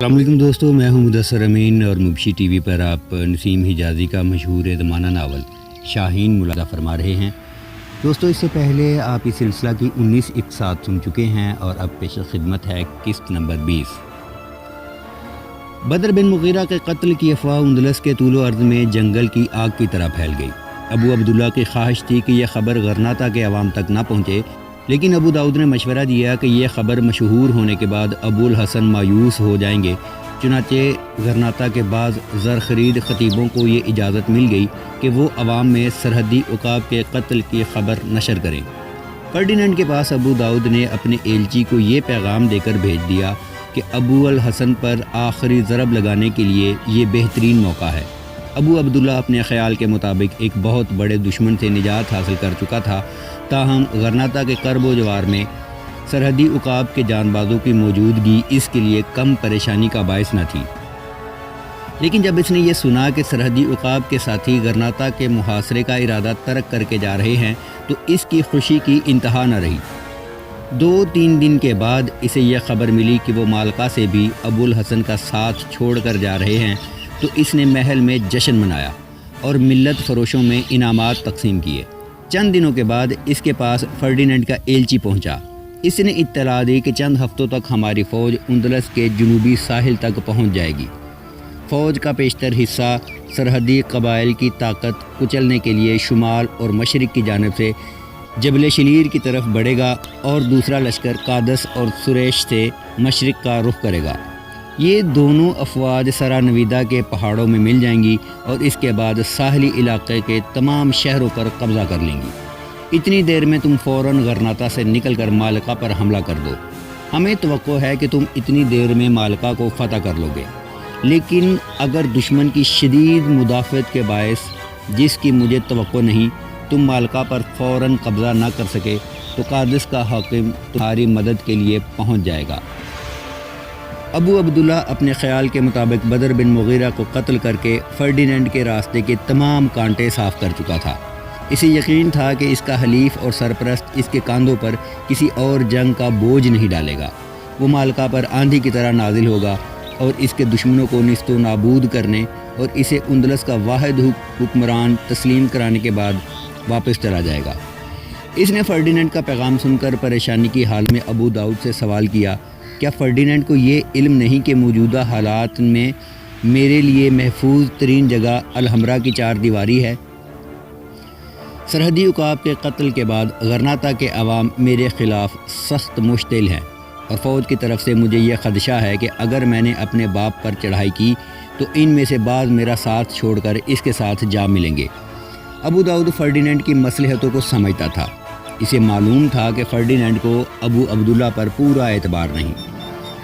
السلام علیکم دوستو، میں ہوں مدثر امین اور مبشی ٹی وی پر آپ نسیم حجازی کا مشہور زمانہ ناول شاہین ملاحظہ فرما رہے ہیں۔ دوستو، اس سے پہلے آپ اس سلسلہ کی 19 اقساط سن چکے ہیں اور اب پیش خدمت ہے قسط نمبر 20۔ بدر بن مغیرہ کے قتل کی افواہ اندلس کے طول و عرض میں جنگل کی آگ کی طرح پھیل گئی۔ ابو عبداللہ کی خواہش تھی کہ یہ خبر غرناطہ کے عوام تک نہ پہنچے، لیکن ابو داؤد نے مشورہ دیا کہ یہ خبر مشہور ہونے کے بعد ابو الحسن مایوس ہو جائیں گے۔ چنانچہ غرناطہ کے بعض زر خرید خطیبوں کو یہ اجازت مل گئی کہ وہ عوام میں سرحدی عقاب کے قتل کی خبر نشر کریں۔ فرڈیننڈ کے پاس ابو داؤد نے اپنے ایلچی کو یہ پیغام دے کر بھیج دیا کہ ابو الحسن پر آخری ضرب لگانے کے لیے یہ بہترین موقع ہے۔ ابو عبداللہ اپنے خیال کے مطابق ایک بہت بڑے دشمن سے نجات حاصل کر چکا تھا، تاہم غرناطہ کے قرب و جوار میں سرحدی عقاب کے جان بازوں کی موجودگی اس کے لیے کم پریشانی کا باعث نہ تھی۔ لیکن جب اس نے یہ سنا کہ سرحدی عقاب کے ساتھی غرناطہ کے محاصرے کا ارادہ ترک کر کے جا رہے ہیں تو اس کی خوشی کی انتہا نہ رہی۔ 2-3 دن کے بعد اسے یہ خبر ملی کہ وہ مالکا سے بھی ابو الحسن کا ساتھ چھوڑ کر جا رہے ہیں، تو اس نے محل میں جشن منایا اور ملت فروشوں میں انعامات تقسیم کیے۔ چند دنوں کے بعد اس کے پاس فرڈیننڈ کا ایلچی پہنچا۔ اس نے اطلاع دی کہ چند ہفتوں تک ہماری فوج اندلس کے جنوبی ساحل تک پہنچ جائے گی۔ فوج کا بیشتر حصہ سرحدی قبائل کی طاقت کچلنے کے لیے شمال اور مشرق کی جانب سے جبل شلیر کی طرف بڑھے گا اور دوسرا لشکر قادس اور سریش سے مشرق کا رخ کرے گا۔ یہ دونوں افواج سرا نویدہ کے پہاڑوں میں مل جائیں گی اور اس کے بعد ساحلی علاقے کے تمام شہروں پر قبضہ کر لیں گی۔ اتنی دیر میں تم فوراً غرناطہ سے نکل کر مالکا پر حملہ کر دو۔ ہمیں توقع ہے کہ تم اتنی دیر میں مالکا کو فتح کر لو گے، لیکن اگر دشمن کی شدید مدافعت کے باعث، جس کی مجھے توقع نہیں، تم مالکا پر فوراً قبضہ نہ کر سکے تو قادس کا حاکم تمہاری مدد کے لیے پہنچ جائے گا۔ ابو عبداللہ اپنے خیال کے مطابق بدر بن مغیرہ کو قتل کر کے فرڈیننڈ کے راستے کے تمام کانٹے صاف کر چکا تھا۔ اسے یقین تھا کہ اس کا حلیف اور سرپرست اس کے کاندھوں پر کسی اور جنگ کا بوجھ نہیں ڈالے گا۔ وہ مالکا پر آندھی کی طرح نازل ہوگا اور اس کے دشمنوں کو نیست و نابود کرنے اور اسے اندلس کا واحد حکمران تسلیم کرانے کے بعد واپس چلا جائے گا۔ اس نے فرڈیننڈ کا پیغام سن کر پریشانی کی حال میں ابو داؤد سے سوال کیا، کیا فرڈیننڈ کو یہ علم نہیں کہ موجودہ حالات میں میرے لیے محفوظ ترین جگہ الحمرا کی 4 دیواری ہے؟ سرحدی عقاب کے قتل کے بعد غرناطہ کے عوام میرے خلاف سخت مشتعل ہیں اور فوج کی طرف سے مجھے یہ خدشہ ہے کہ اگر میں نے اپنے باپ پر چڑھائی کی تو ان میں سے بعض میرا ساتھ چھوڑ کر اس کے ساتھ جا ملیں گے۔ ابو داؤد فرڈیننڈ کی مصلحتوں کو سمجھتا تھا۔ اسے معلوم تھا کہ فرڈیننڈ کو ابو عبداللہ پر پورا اعتبار نہیں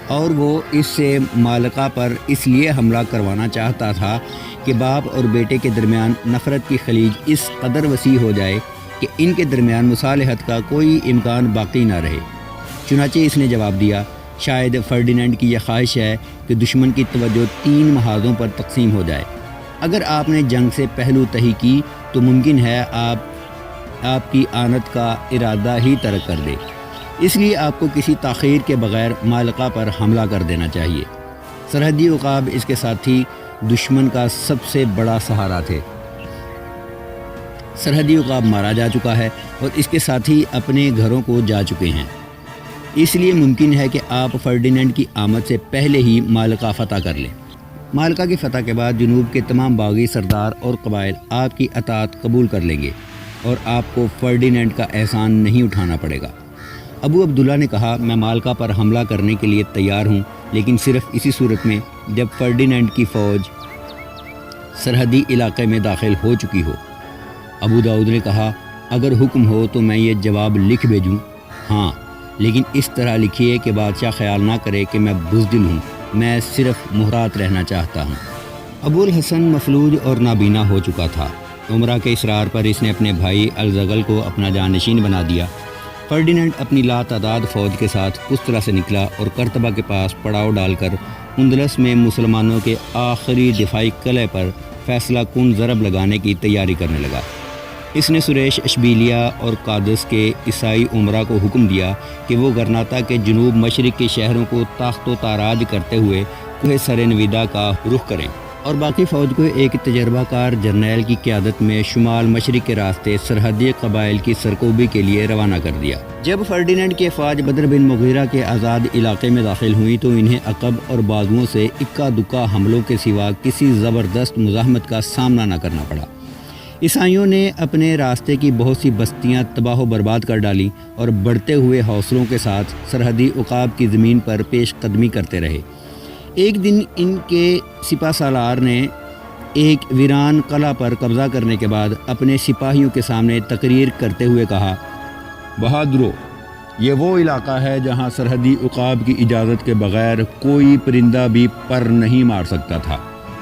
اور وہ اس سے مالکا پر اس لیے حملہ کروانا چاہتا تھا کہ باپ اور بیٹے کے درمیان نفرت کی خلیج اس قدر وسیع ہو جائے کہ ان کے درمیان مصالحت کا کوئی امکان باقی نہ رہے۔ چنانچہ اس نے جواب دیا، شاید فرڈیننڈ کی یہ خواہش ہے کہ دشمن کی توجہ 3 محاذوں پر تقسیم ہو جائے۔ اگر آپ نے جنگ سے پہلو تہی کی تو ممکن ہے آپ کی آنت کا ارادہ ہی ترک کر دے، اس لیے آپ کو کسی تاخیر کے بغیر مالکا پر حملہ کر دینا چاہیے۔ سرحدی عقاب اس کے ساتھی دشمن کا سب سے بڑا سہارا تھے۔ سرحدی عقاب مارا جا چکا ہے اور اس کے ساتھی اپنے گھروں کو جا چکے ہیں، اس لیے ممکن ہے کہ آپ فرڈیننڈ کی آمد سے پہلے ہی مالکا فتح کر لیں۔ مالکا کی فتح کے بعد جنوب کے تمام باغی سردار اور قبائل آپ کی اطاعت قبول کر لیں گے اور آپ کو فرڈیننڈ کا احسان نہیں اٹھانا پڑے گا۔ ابو عبداللہ نے کہا، میں مالکا پر حملہ کرنے کے لیے تیار ہوں، لیکن صرف اسی صورت میں جب فرڈیننڈ کی فوج سرحدی علاقے میں داخل ہو چکی ہو۔ ابو داؤد نے کہا، اگر حکم ہو تو میں یہ جواب لکھ بھیجوں؟ ہاں، لیکن اس طرح لکھیے کہ بادشاہ خیال نہ کرے کہ میں بزدل ہوں، میں صرف محتاط رہنا چاہتا ہوں۔ ابو الحسن مفلوج اور نابینا ہو چکا تھا۔ عمرہ کے اصرار پر اس نے اپنے بھائی الزغل کو اپنا جانشین بنا دیا۔ فرڈیننڈ اپنی لاتعداد فوج کے ساتھ قسطرہ سے نکلا اور کرتبہ کے پاس پڑاؤ ڈال کر اندلس میں مسلمانوں کے آخری دفاعی قلعے پر فیصلہ کن ضرب لگانے کی تیاری کرنے لگا۔ اس نے سریش اشبیلیہ اور قادس کے عیسائی عمرہ کو حکم دیا کہ وہ غرناطہ کے جنوب مشرق کے شہروں کو تاخت و تاراج کرتے ہوئے کوہ سر نویدا کا رخ کریں اور باقی فوج کو ایک تجربہ کار جرنیل کی قیادت میں شمال مشرق کے راستے سرحدی قبائل کی سرکوبی کے لیے روانہ کر دیا۔ جب فرڈیننڈ کی افواج بدر بن مغیرہ کے آزاد علاقے میں داخل ہوئی تو انہیں عقب اور بازوؤں سے اکا دکا حملوں کے سوا کسی زبردست مزاحمت کا سامنا نہ کرنا پڑا۔ عیسائیوں نے اپنے راستے کی بہت سی بستیاں تباہ و برباد کر ڈالیں اور بڑھتے ہوئے حوصلوں کے ساتھ سرحدی عقاب کی زمین پر پیش قدمی کرتے رہے۔ ایک دن ان کے سپہ سالار نے ایک ویران قلعہ پر قبضہ کرنے کے بعد اپنے سپاہیوں کے سامنے تقریر کرتے ہوئے کہا، بہادرو، یہ وہ علاقہ ہے جہاں سرحدی عقاب کی اجازت کے بغیر کوئی پرندہ بھی پر نہیں مار سکتا تھا۔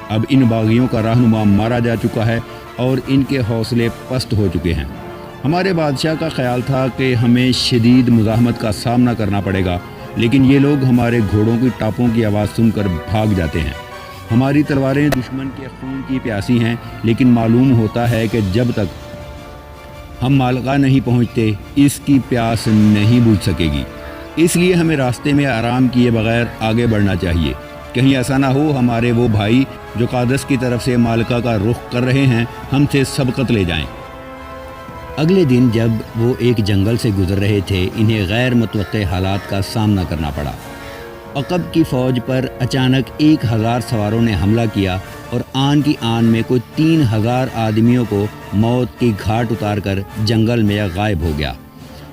اب ان باغیوں کا رہنما مارا جا چکا ہے اور ان کے حوصلے پست ہو چکے ہیں۔ ہمارے بادشاہ کا خیال تھا کہ ہمیں شدید مزاحمت کا سامنا کرنا پڑے گا، لیکن یہ لوگ ہمارے گھوڑوں کی ٹاپوں کی آواز سن کر بھاگ جاتے ہیں۔ ہماری تلواریں دشمن کے خون کی پیاسی ہیں، لیکن معلوم ہوتا ہے کہ جب تک ہم مالقا نہیں پہنچتے اس کی پیاس نہیں بجھ سکے گی۔ اس لیے ہمیں راستے میں آرام کیے بغیر آگے بڑھنا چاہیے، کہیں ایسا نہ ہو ہمارے وہ بھائی جو قادس کی طرف سے مالقا کا رخ کر رہے ہیں ہم سے سبقت لے جائیں۔ اگلے دن جب وہ ایک جنگل سے گزر رہے تھے انہیں غیر متوقع حالات کا سامنا کرنا پڑا۔ عقب کی فوج پر اچانک 1000 سواروں نے حملہ کیا اور آن کی آن میں کوئی 3000 آدمیوں کو موت کی گھاٹ اتار کر جنگل میں غائب ہو گیا۔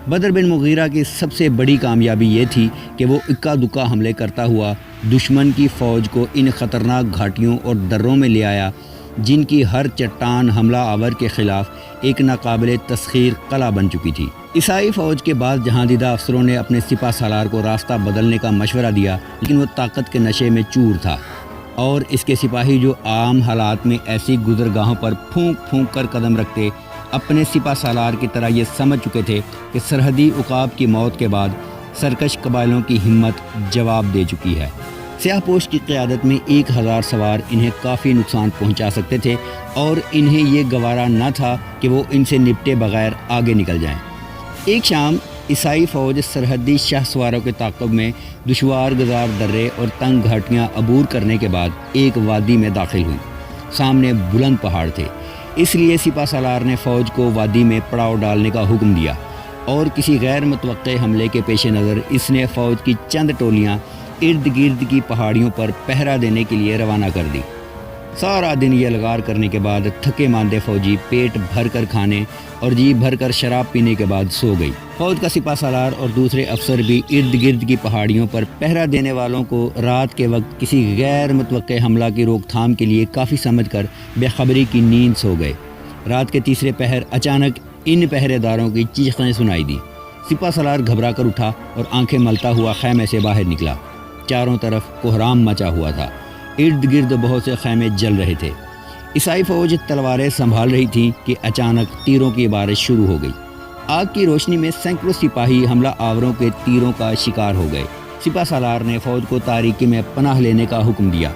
بدر بن مغیرہ کی سب سے بڑی کامیابی یہ تھی کہ وہ اکا دکا حملے کرتا ہوا دشمن کی فوج کو ان خطرناک گھاٹیوں اور دروں میں لے آیا جن کی ہر چٹان حملہ آور کے خلاف ایک ناقابل تسخیر قلعہ بن چکی تھی۔ عیسائی فوج کے بعد جہاندیدہ افسروں نے اپنے سپہ سالار کو راستہ بدلنے کا مشورہ دیا، لیکن وہ طاقت کے نشے میں چور تھا اور اس کے سپاہی جو عام حالات میں ایسی گزرگاہوں پر پھونک پھونک کر قدم رکھتے اپنے سپہ سالار کی طرح یہ سمجھ چکے تھے کہ سرحدی عقاب کی موت کے بعد سرکش قبائلوں کی ہمت جواب دے چکی ہے۔ سیاہ پوش کی قیادت میں 1000 سوار انہیں کافی نقصان پہنچا سکتے تھے اور انہیں یہ گوارا نہ تھا کہ وہ ان سے نپٹے بغیر آگے نکل جائیں۔ ایک شام عیسائی فوج سرحدی شاہ سواروں کے تعاقب میں دشوار گزار درے اور تنگ گھاٹیاں عبور کرنے کے بعد ایک وادی میں داخل ہوئی۔ سامنے بلند پہاڑ تھے، اس لیے سپہ سالار نے فوج کو وادی میں پڑاؤ ڈالنے کا حکم دیا اور کسی غیر متوقع حملے کے پیش نظر اس نے فوج کی چند ٹولیاں ارد گرد کی پہاڑیوں پر پہرا دینے کے لیے روانہ کر دی۔ سارا دن یہ لگار کرنے کے بعد تھکے ماندے فوجی پیٹ بھر کر کھانے اور جی بھر کر شراب پینے کے بعد سو گئی۔ فوج کا سپہ سالار اور دوسرے افسر بھی ارد گرد کی پہاڑیوں پر پہرا دینے والوں کو رات کے وقت کسی غیر متوقع حملہ کی روک تھام کے لیے کافی سمجھ کر بے خبری کی نیند سو گئے۔ رات کے تیسرے پہر اچانک ان پہرے داروں کی چیخیں سنائی دی۔ سپہ سالار گھبرا کر اٹھا اور آنکھیں ملتا ہوا خیمے سے باہر نکلا۔ چاروں طرف کوہرام مچا ہوا تھا، ارد گرد بہت سے خیمے جل رہے تھے۔ عیسائی فوج تلواریں سنبھال رہی تھی کہ اچانک تیروں کی بارش شروع ہو گئی۔ آگ کی روشنی میں سینکڑوں سپاہی حملہ آوروں کے تیروں کا شکار ہو گئے۔ سپہ سالار نے فوج کو تاریکی میں پناہ لینے کا حکم دیا۔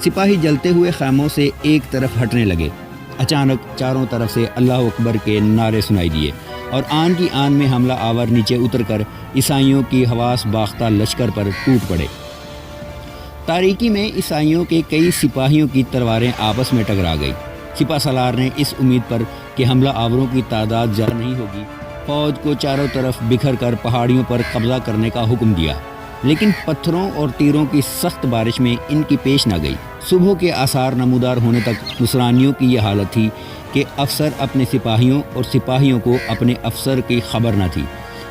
سپاہی جلتے ہوئے خیموں سے ایک طرف ہٹنے لگے۔ اچانک چاروں طرف سے اللہ اکبر کے نعرے سنائی دیے اور آن کی آن میں حملہ آور نیچے اتر کر عیسائیوں کی حواس باختہ لشکر پر ٹوٹ پڑے۔ تاریکی میں عیسائیوں کے کئی سپاہیوں کی تلواریں آپس میں ٹکرا گئی۔ سپہ سالار نے اس امید پر کہ حملہ آوروں کی تعداد زیادہ نہیں ہوگی فوج کو چاروں طرف بکھر کر پہاڑیوں پر قبضہ کرنے کا حکم دیا، لیکن پتھروں اور تیروں کی سخت بارش میں ان کی پیش نہ گئی۔ صبح کے آثار نمودار ہونے تک نصرانیوں کی یہ حالت تھی کہ افسر اپنے سپاہیوں اور سپاہیوں کو اپنے افسر کی خبر نہ تھی۔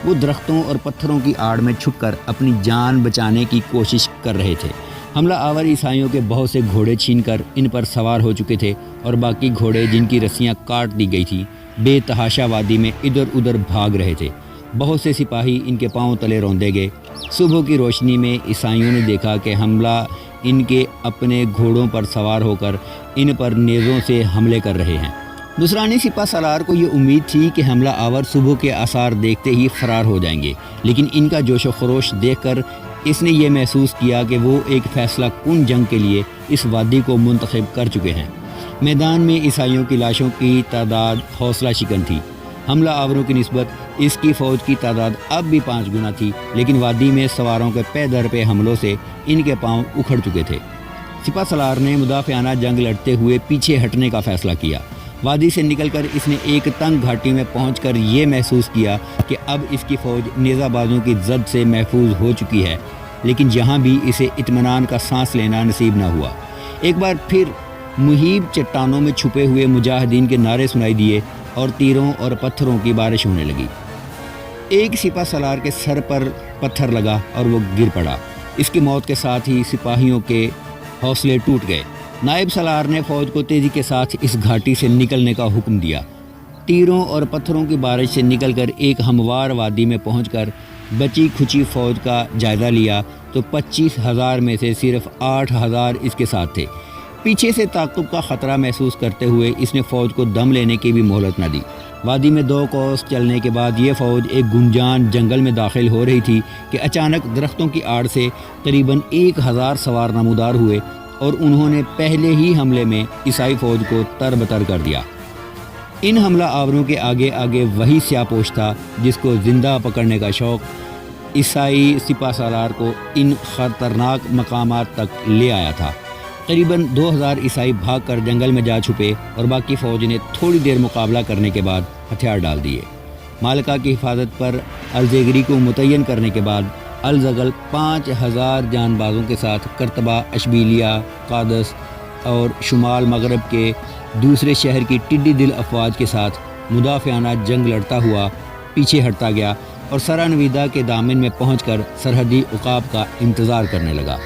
وہ درختوں اور پتھروں کی آڑ میں چھپ کر اپنی جان بچانے کی کوشش کر رہے تھے۔ حملہ آور عیسائیوں کے بہت سے گھوڑے چھین کر ان پر سوار ہو چکے تھے اور باقی گھوڑے جن کی رسیاں کاٹ دی گئی تھیں بے تحاشا وادی میں ادھر ادھر بھاگ رہے تھے۔ بہت سے سپاہی ان کے پاؤں تلے روندے گئے۔ صبح کی روشنی میں عیسائیوں نے دیکھا کہ حملہ ان کے اپنے گھوڑوں پر سوار ہو کر ان پر نیزوں سے حملے کر رہے ہیں۔ نصرانی سپہ سالار کو یہ امید تھی کہ حملہ آور صبح کے آثار دیکھتے ہی فرار ہو جائیں گے، لیکن ان کا جوش و خروش دیکھ کر اس نے یہ محسوس کیا کہ وہ ایک فیصلہ کن جنگ کے لیے اس وادی کو منتخب کر چکے ہیں۔ میدان میں عیسائیوں کی لاشوں کی تعداد حوصلہ شکن تھی۔ حملہ آوروں کی نسبت اس کی فوج کی تعداد اب بھی 5 گنا تھی، لیکن وادی میں سواروں کے پے در پہ حملوں سے ان کے پاؤں اکھڑ چکے تھے۔ سپہ سالار نے مدافعانہ جنگ لڑتے ہوئے پیچھے ہٹنے کا فیصلہ کیا۔ وادی سے نکل کر اس نے ایک تنگ گھاٹی میں پہنچ کر یہ محسوس کیا کہ اب اس کی فوج نیزہ بازوں کی زد سے محفوظ ہو چکی ہے، لیکن یہاں بھی اسے اطمینان کا سانس لینا نصیب نہ ہوا۔ ایک بار پھر مہیب چٹانوں میں چھپے ہوئے مجاہدین کے نعرے سنائی دیے اور تیروں اور پتھروں کی بارش ہونے لگی۔ ایک سپہ سالار کے سر پر پتھر لگا اور وہ گر پڑا۔ اس کی موت کے ساتھ ہی سپاہیوں کے حوصلے ٹوٹ گئے۔ نائب سالار نے فوج کو تیزی کے ساتھ اس گھاٹی سے نکلنے کا حکم دیا۔ تیروں اور پتھروں کی بارش سے نکل کر ایک ہموار وادی میں پہنچ کر بچی کھچی فوج کا جائزہ لیا تو 25,000 میں سے صرف 8,000 اس کے ساتھ تھے۔ پیچھے سے تعقب کا خطرہ محسوس کرتے ہوئے اس نے فوج کو دم لینے کی بھی مہلت نہ دی۔ وادی میں 2 کوس چلنے کے بعد یہ فوج ایک گنجان جنگل میں داخل ہو رہی تھی کہ اچانک درختوں کی آڑ سے قریباً 1,000 سوار نمودار ہوئے اور انہوں نے پہلے ہی حملے میں عیسائی فوج کو تربتر کر دیا۔ ان حملہ آوروں کے آگے آگے وہی سیاہ پوش تھا جس کو زندہ پکڑنے کا شوق عیسائی سپہ سالار کو ان خطرناک مقامات تک لے آیا تھا۔ قریباً 2,000 عیسائی بھاگ کر جنگل میں جا چھپے اور باقی فوج نے تھوڑی دیر مقابلہ کرنے کے بعد ہتھیار ڈال دیے۔ مالکہ کی حفاظت پر الزیگری کو متعین کرنے کے بعد الزغل 5,000 جان بازوں کے ساتھ کرتبہ، اشبیلیہ، قادس اور شمال مغرب کے دوسرے شہر کی ٹڈی دل افواج کے ساتھ مدافعانہ جنگ لڑتا ہوا پیچھے ہٹتا گیا اور سرا نویدا کے دامن میں پہنچ کر سرحدی عقاب کا انتظار کرنے لگا۔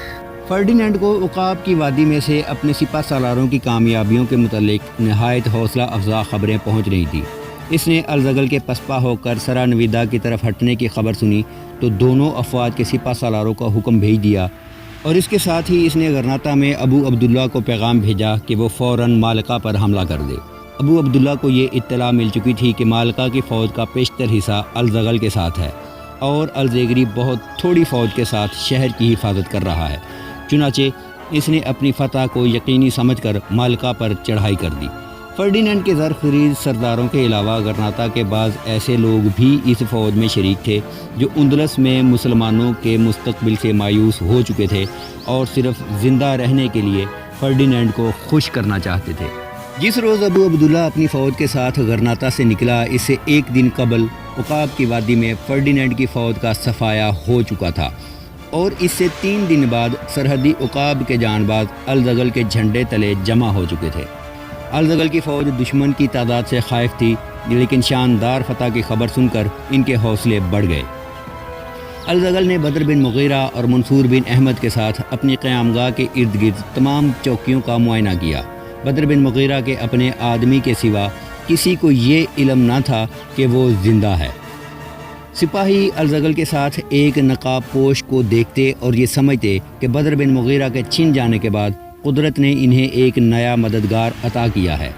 فرڈینینڈ کو عقاب کی وادی میں سے اپنے سپہ سالاروں کی کامیابیوں کے متعلق نہایت حوصلہ افزا خبریں پہنچ رہی تھیں۔ اس نے الزغل کے پسپا ہو کر سرا نویدا کی طرف ہٹنے کی خبر سنی تو دونوں افواج کے سپہ سالاروں کا حکم بھیج دیا اور اس کے ساتھ ہی اس نے غرناطہ میں ابو عبداللہ کو پیغام بھیجا کہ وہ فوراً مالکہ پر حملہ کر دے۔ ابو عبداللہ کو یہ اطلاع مل چکی تھی کہ مالکہ کی فوج کا بیشتر حصہ الزغل کے ساتھ ہے اور الزیگری بہت تھوڑی فوج کے ساتھ شہر کی حفاظت کر رہا ہے۔ چنانچہ اس نے اپنی فتح کو یقینی سمجھ کر مالکہ پر چڑھائی کر دی۔ فرڈینینڈ کے زرخیز سرداروں کے علاوہ غرناطہ کے بعض ایسے لوگ بھی اس فوج میں شریک تھے جو اندلس میں مسلمانوں کے مستقبل سے مایوس ہو چکے تھے اور صرف زندہ رہنے کے لیے فرڈینینڈ کو خوش کرنا چاہتے تھے۔ جس روز ابو عبداللہ اپنی فوج کے ساتھ غرناطہ سے نکلا، اس سے ایک دن قبل عقاب کی وادی میں فرڈینینڈ کی فوج کا صفایا ہو چکا تھا اور اس سے 3 دن بعد سرحدی عقاب کے جانباز الزغل کے جھنڈے تلے جمع ہو چکے تھے۔ الزغل کی فوج دشمن کی تعداد سے خائف تھی، لیکن شاندار فتح کی خبر سن کر ان کے حوصلے بڑھ گئے۔ الزغل نے بدر بن مغیرہ اور منصور بن احمد کے ساتھ اپنی قیامگاہ کے ارد گرد تمام چوکیوں کا معائنہ کیا۔ بدر بن مغیرہ کے اپنے آدمی کے سوا کسی کو یہ علم نہ تھا کہ وہ زندہ ہے۔ سپاہی الزغل کے ساتھ ایک نقاب پوش کو دیکھتے اور یہ سمجھتے کہ بدر بن مغیرہ کے چھن جانے کے بعد قدرت نے انہیں ایک نیا مددگار عطا کیا ہے۔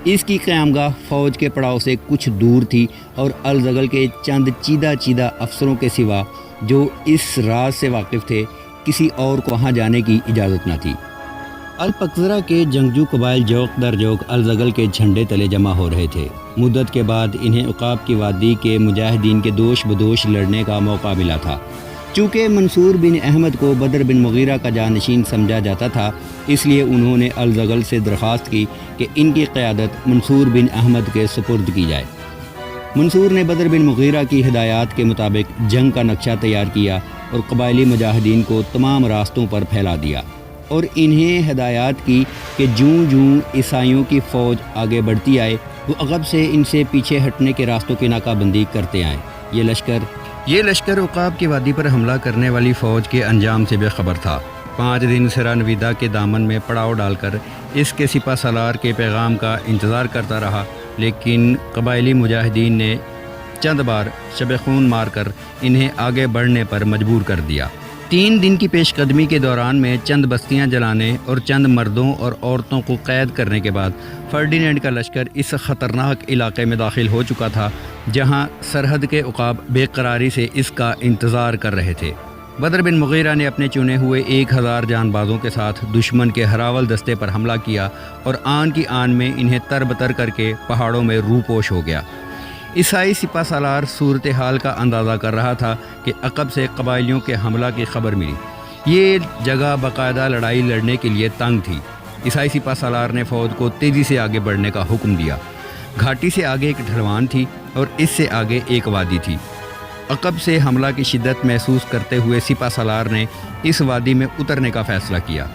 اس کی قیامگاہ فوج کے پڑاؤ سے کچھ دور تھی اور الزغل کے چند چیدہ افسروں کے سوا جو اس راز سے واقف تھے کسی اور کو وہاں جانے کی اجازت نہ تھی۔ الپکزرہ کے جنگجو قبائل جوق در جوق الزغل کے جھنڈے تلے جمع ہو رہے تھے۔ مدت کے بعد انہیں عقاب کی وادی کے مجاہدین کے دوش بدوش لڑنے کا موقع ملا تھا۔ چونکہ منصور بن احمد کو بدر بن مغیرہ کا جانشین سمجھا جاتا تھا، اس لیے انہوں نے الزغل سے درخواست کی کہ ان کی قیادت منصور بن احمد کے سپرد کی جائے۔ منصور نے بدر بن مغیرہ کی ہدایات کے مطابق جنگ کا نقشہ تیار کیا اور قبائلی مجاہدین کو تمام راستوں پر پھیلا دیا اور انہیں ہدایات کی کہ جوں عیسائیوں کی فوج آگے بڑھتی آئے وہ عقب سے ان سے پیچھے ہٹنے کے راستوں کی ناکہ بندی کرتے آئیں۔ یہ لشکر عقاب کی وادی پر حملہ کرنے والی فوج کے انجام سے بے خبر تھا۔ 5 دن سرا نویدا کے دامن میں پڑاؤ ڈال کر اس کے سپہ سالار کے پیغام کا انتظار کرتا رہا، لیکن قبائلی مجاہدین نے چند بار شب خون مار کر انہیں آگے بڑھنے پر مجبور کر دیا۔ 3 دن کی پیش قدمی کے دوران میں چند بستیاں جلانے اور چند مردوں اور عورتوں کو قید کرنے کے بعد فرڈینینڈ کا لشکر اس خطرناک علاقے میں داخل ہو چکا تھا جہاں سرحد کے عقاب بے قراری سے اس کا انتظار کر رہے تھے۔ بدر بن مغیرہ نے اپنے چنے ہوئے 1000 جان بازوں کے ساتھ دشمن کے ہراول دستے پر حملہ کیا اور آن کی آن میں انہیں تربتر کر کے پہاڑوں میں روپوش ہو گیا۔ عیسائی سپہ سالار صورتحال کا اندازہ کر رہا تھا کہ عقب سے قبائلیوں کے حملہ کی خبر ملی۔ یہ جگہ باقاعدہ لڑائی لڑنے کے لیے تنگ تھی۔ عیسائی سپہ سالار نے فوج کو تیزی سے آگے بڑھنے کا حکم دیا۔ گھاٹی سے آگے ایک ڈھلوان تھی اور اس سے آگے ایک وادی تھی۔ عقب سے حملہ کی شدت محسوس کرتے ہوئے سپہ سالار نے اس وادی میں اترنے کا فیصلہ کیا۔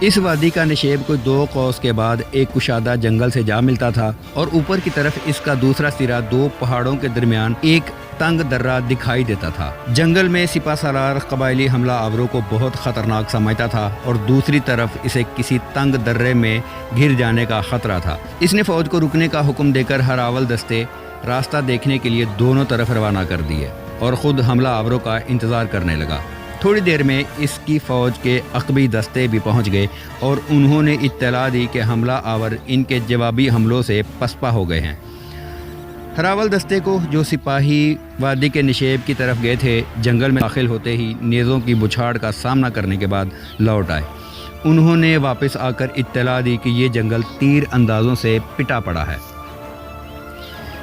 اس وادی کا نشیب کوئی 2 قوس کے بعد ایک کشادہ جنگل سے جا ملتا تھا اور اوپر کی طرف اس کا دوسرا سرا 2 پہاڑوں کے درمیان ایک تنگ درہ دکھائی دیتا تھا۔ جنگل میں سپہ سالار قبائلی حملہ آوروں کو بہت خطرناک سمجھتا تھا اور دوسری طرف اسے کسی تنگ درے میں گر جانے کا خطرہ تھا۔ اس نے فوج کو رکنے کا حکم دے کر ہراول دستے راستہ دیکھنے کے لیے دونوں طرف روانہ کر دیے اور خود حملہ آوروں کا انتظار کرنے لگا۔ تھوڑی دیر میں اس کی فوج کے عقبی دستے بھی پہنچ گئے اور انہوں نے اطلاع دی کہ حملہ آور ان کے جوابی حملوں سے پسپا ہو گئے ہیں۔ ہراول دستے کو جو سپاہی وادی کے نشیب کی طرف گئے تھے جنگل میں داخل ہوتے ہی نیزوں کی بچھاڑ کا سامنا کرنے کے بعد لوٹ آئے۔ انہوں نے واپس آ کر اطلاع دی کہ یہ جنگل تیر اندازوں سے پٹا پڑا ہے۔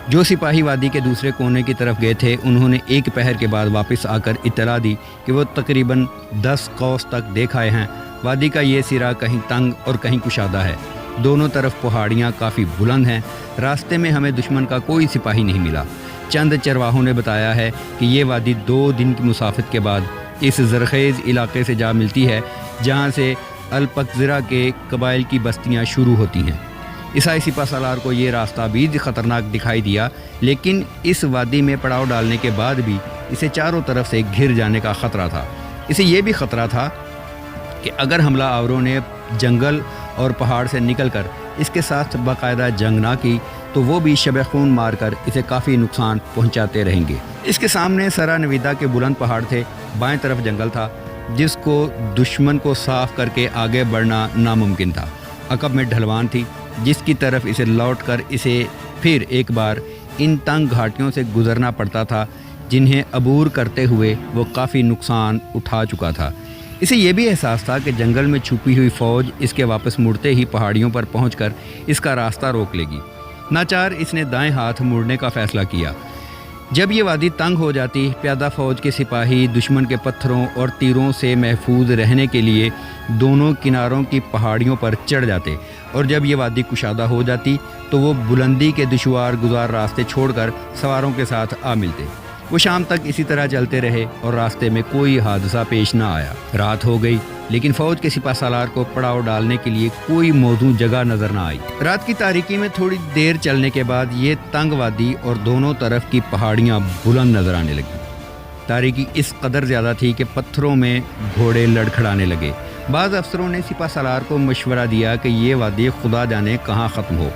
جو سپاہی وادی کے دوسرے کونے کی طرف گئے تھے انہوں نے 1 پہر کے بعد واپس آ کر اطلاع دی کہ وہ تقریباً 10 قوس تک دیکھ آئے ہیں۔ وادی کا یہ سرا کہیں تنگ اور کہیں کشادہ ہے، دونوں طرف پہاڑیاں کافی بلند ہیں۔ راستے میں ہمیں دشمن کا کوئی سپاہی نہیں ملا۔ چند چرواہوں نے بتایا ہے کہ یہ وادی 2 دن کی مسافت کے بعد اس زرخیز علاقے سے جا ملتی ہے جہاں سے الپکزرہ کے قبائل کی بستیاں شروع ہوتی ہیں۔ عیسائی سپہ سالار کو یہ راستہ بھی خطرناک دکھائی دیا، لیکن اس وادی میں پڑاؤ ڈالنے کے بعد بھی اسے چاروں طرف سے گھر جانے کا خطرہ تھا۔ اسے یہ بھی خطرہ تھا کہ اگر حملہ آوروں نے جنگل اور پہاڑ سے نکل کر اس کے ساتھ باقاعدہ جنگ نہ کی تو وہ بھی شب خون مار کر اسے کافی نقصان پہنچاتے رہیں گے۔ اس کے سامنے سرا نویدا کے بلند پہاڑ تھے، بائیں طرف جنگل تھا جس کو دشمن کو صاف کر کے آگے بڑھنا ناممکن تھا۔ عقب میں ڈھلوان تھی جس کی طرف اسے لوٹ کر اسے پھر ایک بار ان تنگ گھاٹیوں سے گزرنا پڑتا تھا جنہیں عبور کرتے ہوئے وہ کافی نقصان اٹھا چکا تھا۔ اسے یہ بھی احساس تھا کہ جنگل میں چھپی ہوئی فوج اس کے واپس مڑتے ہی پہاڑیوں پر پہنچ کر اس کا راستہ روک لے گی۔ ناچار اس نے دائیں ہاتھ مڑنے کا فیصلہ کیا۔ جب یہ وادی تنگ ہو جاتی پیادہ فوج کے سپاہی دشمن کے پتھروں اور تیروں سے محفوظ رہنے کے لیے دونوں کناروں کی پہاڑیوں پر چڑھ جاتے اور جب یہ وادی کشادہ ہو جاتی تو وہ بلندی کے دشوار گزار راستے چھوڑ کر سواروں کے ساتھ آ ملتے۔ وہ شام تک اسی طرح چلتے رہے اور راستے میں کوئی حادثہ پیش نہ آیا۔ رات ہو گئی لیکن فوج کے سپہ سالار کو پڑاؤ ڈالنے کے لیے کوئی موزوں جگہ نظر نہ آئی۔ رات کی تاریکی میں تھوڑی دیر چلنے کے بعد یہ تنگ وادی اور دونوں طرف کی پہاڑیاں بلند نظر آنے لگیں۔ تاریکی اس قدر زیادہ تھی کہ پتھروں میں گھوڑے لڑکھڑانے لگے۔ بعض افسروں نے سپہ سالار کو مشورہ دیا کہ یہ وادی خدا جانے کہاں ختم ہو،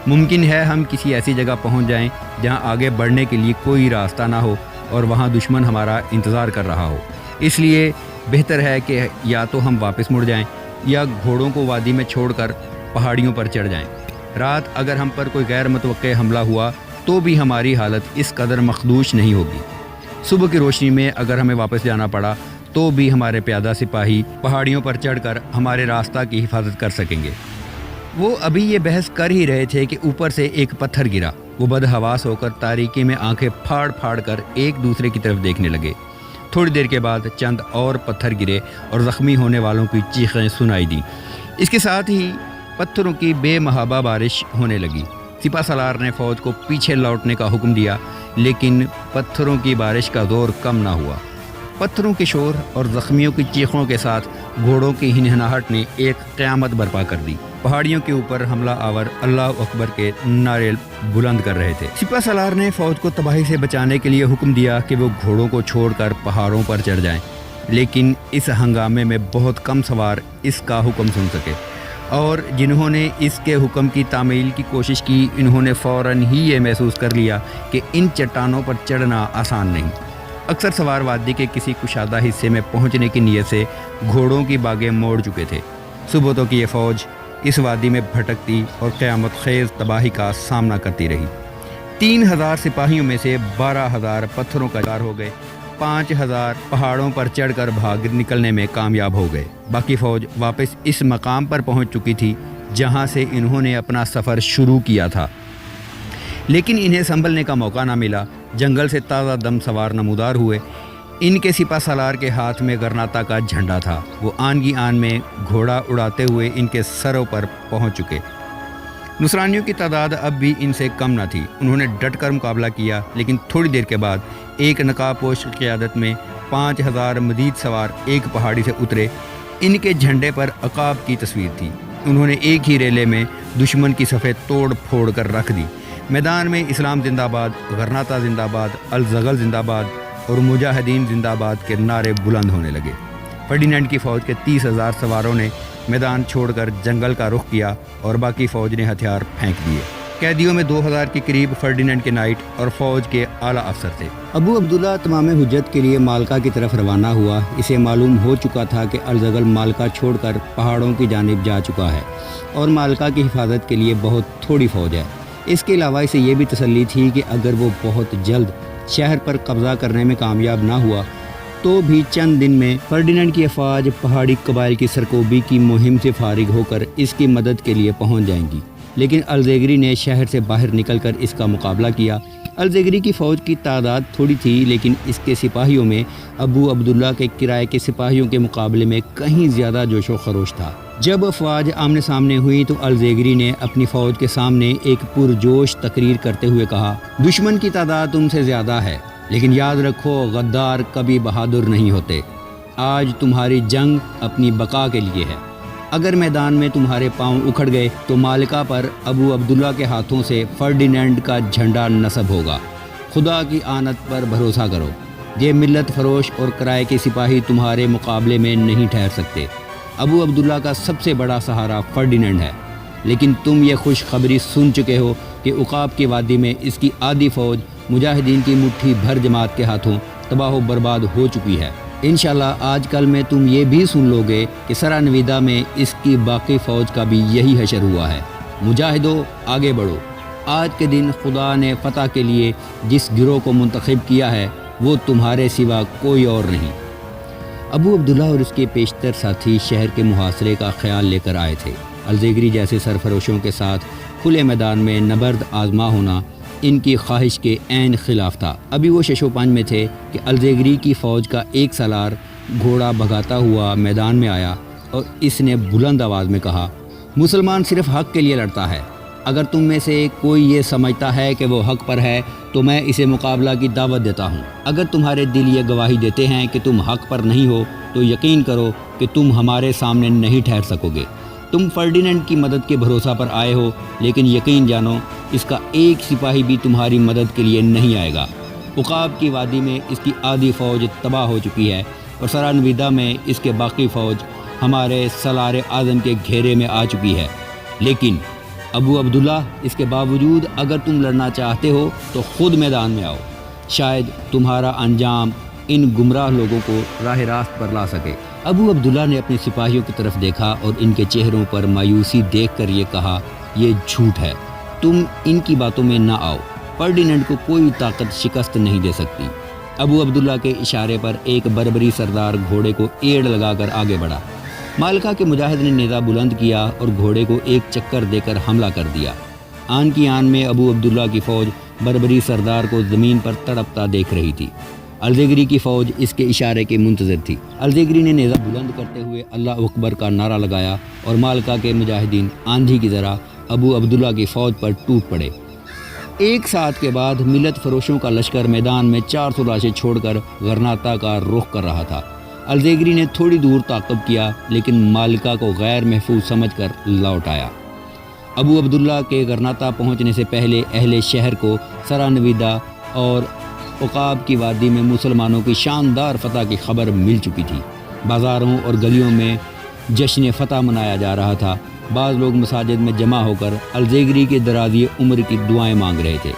ممکن ہے ہم کسی ایسی جگہ پہنچ جائیں جہاں آگے بڑھنے کے لیے کوئی راستہ نہ ہو اور وہاں دشمن ہمارا انتظار کر رہا ہو، اس لیے بہتر ہے کہ یا تو ہم واپس مڑ جائیں یا گھوڑوں کو وادی میں چھوڑ کر پہاڑیوں پر چڑھ جائیں۔ رات اگر ہم پر کوئی غیر متوقع حملہ ہوا تو بھی ہماری حالت اس قدر مخدوش نہیں ہوگی۔ صبح کی روشنی میں اگر ہمیں واپس جانا پڑا تو بھی ہمارے پیادہ سپاہی پہاڑیوں پر چڑھ کر ہمارے راستہ کی حفاظت کر سکیں گے۔ وہ ابھی یہ بحث کر ہی رہے تھے کہ اوپر سے ایک پتھر گرا۔ وہ بدحواس ہو کر تاریکی میں آنکھیں پھاڑ پھاڑ کر ایک دوسرے کی طرف دیکھنے لگے۔ تھوڑی دیر کے بعد چند اور پتھر گرے اور زخمی ہونے والوں کی چیخیں سنائی دیں۔ اس کے ساتھ ہی پتھروں کی بے محابہ بارش ہونے لگی۔ سپہ سالار نے فوج کو پیچھے لوٹنے کا حکم دیا لیکن پتھروں کی بارش کا زور کم نہ ہوا۔ پتھروں کے شور اور زخمیوں کی چیخوں کے ساتھ گھوڑوں کی ہنہناہٹ نے ایک قیامت برپا کر دی۔ پہاڑیوں کے اوپر حملہ آور اللہ اکبر کے نعرے بلند کر رہے تھے۔ سپہ سالار نے فوج کو تباہی سے بچانے کے لیے حکم دیا کہ وہ گھوڑوں کو چھوڑ کر پہاڑوں پر چڑھ جائیں، لیکن اس ہنگامے میں بہت کم سوار اس کا حکم سن سکے، اور جنہوں نے اس کے حکم کی تعمیل کی کوشش کی انہوں نے فوراً ہی یہ محسوس کر لیا کہ ان چٹانوں پر چڑھنا آسان نہیں۔ اکثر سوار وادی کے کسی کشادہ حصے میں پہنچنے کی نیت سے گھوڑوں کی باگیں موڑ چکے تھے۔ صبح تک یہ فوج اس وادی میں بھٹکتی اور قیامت خیز تباہی کا سامنا کرتی رہی۔ 3000 سپاہیوں میں سے 12000 پتھروں کا شکار ہو گئے، 5000 پہاڑوں پر چڑھ کر بھاگ نکلنے میں کامیاب ہو گئے۔ باقی فوج واپس اس مقام پر پہنچ چکی تھی جہاں سے انہوں نے اپنا سفر شروع کیا تھا، لیکن انہیں سنبھلنے کا موقع نہ ملا۔ جنگل سے تازہ دم سوار نمودار ہوئے۔ ان کے سپہ سالار کے ہاتھ میں غرناطہ کا جھنڈا تھا۔ وہ آن کی آن میں گھوڑا اڑاتے ہوئے ان کے سروں پر پہنچ چکے۔ نصرانیوں کی تعداد اب بھی ان سے کم نہ تھی۔ انہوں نے ڈٹ کر مقابلہ کیا، لیکن تھوڑی دیر کے بعد ایک نقاب پوش کی قیادت میں 5000 مزید سوار ایک پہاڑی سے اترے۔ ان کے جھنڈے پر عقاب کی تصویر تھی۔ انہوں نے ایک ہی ریلے میں دشمن کی صفیں توڑ پھوڑ کر رکھ دی۔ میدان میں اسلام زندہ باد، غرناطہ زندہ باد، الزغل زندہ باد اور مجاہدین زندہ باد کے نعرے بلند ہونے لگے۔ فرڈینینڈ کی فوج کے 30,000 سواروں نے میدان چھوڑ کر جنگل کا رخ کیا اور باقی فوج نے ہتھیار پھینک دیے۔ قیدیوں میں 2000 کے قریب فرڈینینڈ کے نائٹ اور فوج کے اعلیٰ افسر تھے۔ ابو عبداللہ تمام حجت کے لیے مالکا کی طرف روانہ ہوا۔ اسے معلوم ہو چکا تھا کہ الزغل مالکا چھوڑ کر پہاڑوں کی جانب جا چکا ہے اور مالکا کی حفاظت کے لیے بہت تھوڑی فوج ہے۔ اس کے علاوہ اسے یہ بھی تسلی تھی کہ اگر وہ بہت جلد شہر پر قبضہ کرنے میں کامیاب نہ ہوا تو بھی چند دن میں فرڈینینڈ کی افواج پہاڑی قبائل کی سرکوبی کی مہم سے فارغ ہو کر اس کی مدد کے لیے پہنچ جائیں گی۔ لیکن الزیگری نے شہر سے باہر نکل کر اس کا مقابلہ کیا۔ الزیگری کی فوج کی تعداد تھوڑی تھی، لیکن اس کے سپاہیوں میں ابو عبداللہ کے کرائے کے سپاہیوں کے مقابلے میں کہیں زیادہ جوش و خروش تھا۔ جب افواج آمنے سامنے ہوئی تو الزیگری نے اپنی فوج کے سامنے ایک پرجوش تقریر کرتے ہوئے کہا، دشمن کی تعداد تم سے زیادہ ہے، لیکن یاد رکھو غدار کبھی بہادر نہیں ہوتے۔ آج تمہاری جنگ اپنی بقا کے لیے ہے۔ اگر میدان میں تمہارے پاؤں اکھڑ گئے تو مالکا پر ابو عبداللہ کے ہاتھوں سے فرڈینینڈ کا جھنڈا نصب ہوگا۔ خدا کی آنت پر بھروسہ کرو، یہ ملت فروش اور کرائے کے سپاہی تمہارے مقابلے میں نہیں ٹھہر سکتے۔ ابو عبداللہ کا سب سے بڑا سہارا فرڈینینڈ ہے، لیکن تم یہ خوشخبری سن چکے ہو کہ عقاب کی وادی میں اس کی آدھی فوج مجاہدین کی مٹھی بھر جماعت کے ہاتھوں تباہ و برباد ہو چکی ہے۔ انشاءاللہ آج کل میں تم یہ بھی سن لو گے کہ سرا نویدہ میں اس کی باقی فوج کا بھی یہی حشر ہوا ہے۔ مجاہدو آگے بڑھو، آج کے دن خدا نے فتح کے لیے جس گروہ کو منتخب کیا ہے وہ تمہارے سوا کوئی اور نہیں۔ ابو عبداللہ اور اس کے پیشتر ساتھی شہر کے محاصرے کا خیال لے کر آئے تھے۔ الزیگری جیسے سرفروشوں کے ساتھ کھلے میدان میں نبرد آزما ہونا ان کی خواہش کے عین خلاف تھا۔ ابھی وہ شش و پنج میں تھے کہ الزیگری کی فوج کا ایک سالار گھوڑا بھگاتا ہوا میدان میں آیا اور اس نے بلند آواز میں کہا، مسلمان صرف حق کے لیے لڑتا ہے۔ اگر تم میں سے کوئی یہ سمجھتا ہے کہ وہ حق پر ہے تو میں اسے مقابلہ کی دعوت دیتا ہوں۔ اگر تمہارے دل یہ گواہی دیتے ہیں کہ تم حق پر نہیں ہو تو یقین کرو کہ تم ہمارے سامنے نہیں ٹھہر سکو گے۔ تم فرڈینینڈ کی مدد کے بھروسہ پر آئے ہو، لیکن یقین جانو اس کا ایک سپاہی بھی تمہاری مدد کے لیے نہیں آئے گا۔ عقاب کی وادی میں اس کی آدھی فوج تباہ ہو چکی ہے اور سرا نویدہ میں اس کے باقی فوج ہمارے سالار اعظم کے گھیرے میں آ چکی ہے۔ لیکن ابو عبداللہ، اس کے باوجود اگر تم لڑنا چاہتے ہو تو خود میدان میں آؤ، شاید تمہارا انجام ان گمراہ لوگوں کو راہ راست پر لا سکے۔ ابو عبداللہ نے اپنے سپاہیوں کی طرف دیکھا اور ان کے چہروں پر مایوسی دیکھ کر یہ کہا، یہ جھوٹ ہے، تم ان کی باتوں میں نہ آؤ، فرڈینینڈ کو کوئی طاقت شکست نہیں دے سکتی۔ ابو عبداللہ کے اشارے پر ایک بربری سردار گھوڑے کو ایڑ لگا کر آگے بڑھا۔ مالکا کے مجاہد نے نیزہ بلند کیا اور گھوڑے کو ایک چکر دے کر حملہ کر دیا۔ آن کی آن میں ابو عبداللہ کی فوج بربری سردار کو زمین پر تڑپتا دیکھ رہی تھی۔ الزیگری کی فوج اس کے اشارے کے منتظر تھی۔ الزیگری نے نیزہ بلند کرتے ہوئے اللہ اکبر کا نعرہ لگایا اور مالکا کے مجاہدین آندھی کی طرح ابو عبداللہ کی فوج پر ٹوٹ پڑے۔ ایک ساتھ کے بعد ملت فروشوں کا لشکر میدان میں 400 لاشیں چھوڑ کر غرناطہ کا رخ کر رہا تھا۔ الزیگری نے تھوڑی دور تعقب کیا، لیکن مالکا کو غیر محفوظ سمجھ کر لوٹ آیا۔ ابو عبداللہ کے غرناطہ پہنچنے سے پہلے اہل شہر کو سرا نویدہ اور عقاب کی وادی میں مسلمانوں کی شاندار فتح کی خبر مل چکی تھی۔ بازاروں اور گلیوں میں جشن فتح منایا جا رہا تھا۔ بعض لوگ مساجد میں جمع ہو کر الزیگری کے درازی عمر کی دعائیں مانگ رہے تھے